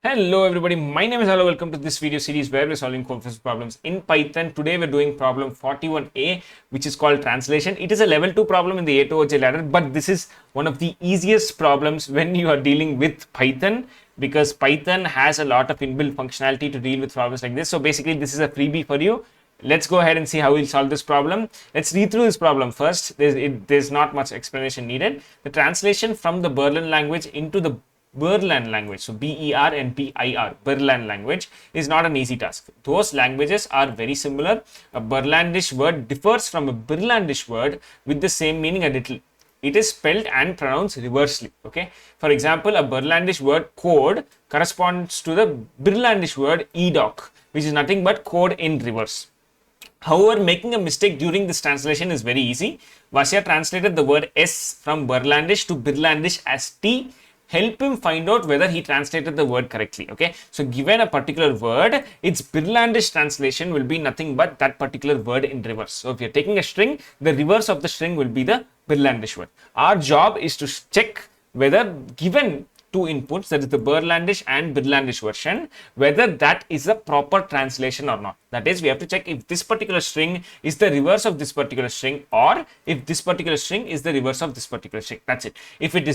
Hello everybody, my name is Hello. Welcome to this video series where we're solving Codeforces problems in Python. Today we're doing problem 41a, which is called translation. It is a level 2 problem in the A to OJ ladder, but this is one of the easiest problems when you are dealing with Python, because Python has a lot of inbuilt functionality to deal with problems like this. So basically this is a freebie for you. Let's go ahead and see how we'll solve this problem. Let's read through this problem first. There's not much explanation needed. The translation from the Berlin language into the Berlan language, so B-E-R-N-P-I-R, Berlan language, is not an easy task. Those languages are very similar. A Berlandish word differs from a Berlandish word with the same meaning a little. It is spelled and pronounced reversely. Okay. For example, a Berlandish word code corresponds to the Berlandish word edoc, which is nothing but code in reverse. However, making a mistake during this translation is very easy. Vasya translated the word S from Berlandish to Berlandish as T. Help him find out whether he translated the word correctly. Okay, so given a particular word, its Berlandish translation will be nothing but that particular word in reverse. So if you're taking a string, the reverse of the string will be the Berlandish word. Our job is to check whether given two inputs, that is the Berlandish and Berlandish version, whether that is a proper translation or not. That is, we have to check if this particular string is the reverse of this particular string, or if this particular string is the reverse of this particular string. That's it. If it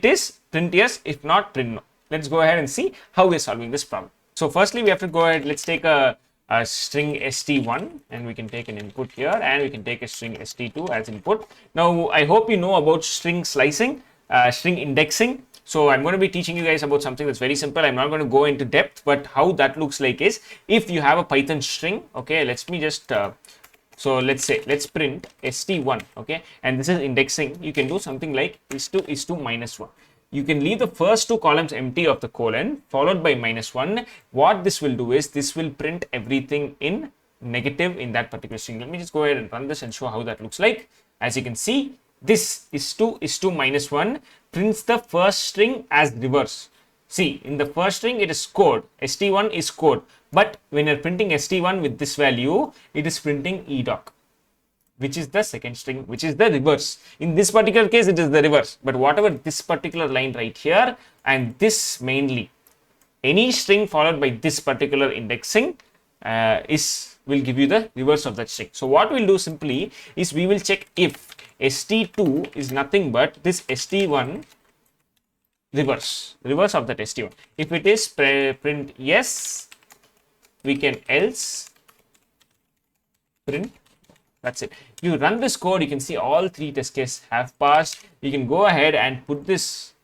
is, print yes. If not, print no. Let's go ahead and see how we're solving this problem. So firstly, we have to go ahead. Let's take a string st1, and we can take an input here, and we can take a string st2 as input. Now, I hope you know about string slicing, string indexing. So I'm going to be teaching you guys about something that's very simple. I'm not going to go into depth, but how that looks like is, if you have a Python string, okay, let's print st1, okay, and this is indexing. You can do something like is2 minus 1. You can leave the first two columns empty of the colon followed by minus 1. What this will do is this will print everything in negative in that particular string. Let me just go ahead and run this and show how that looks like. As you can see, this is2 minus 1 prints the first string as reverse. See, in the first string it is code, st1 is code, but when you're printing st1 with this value, it is printing edoc, which is the second string, which is the reverse. In this particular case, it is the reverse, but whatever this particular line right here and this mainly, any string followed by this particular indexing will give you the reverse of that string. So what we'll do simply is we will check if st2 is nothing but this st1 reverse of that st1. If it is, print yes. We can else print. That's it. You run this code, you can see all three test cases have passed. You can go ahead and put this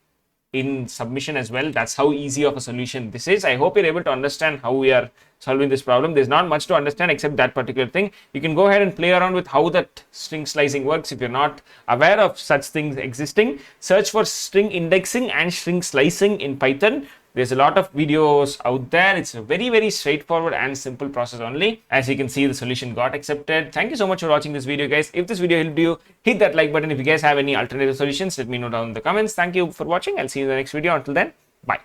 in submission as well. That's how easy of a solution this is. I hope you're able to understand how we are solving this problem. There's not much to understand except that particular thing. You can go ahead and play around with how that string slicing works. If you're not aware of such things existing, search for string indexing and string slicing in Python. There's a lot of videos out there. It's a very, very straightforward and simple process only. As you can see, the solution got accepted. Thank you so much for watching this video, guys. If this video helped you, hit that like button. If you guys have any alternative solutions, let me know down in the comments. Thank you for watching. I'll see you in the next video. Until then, bye.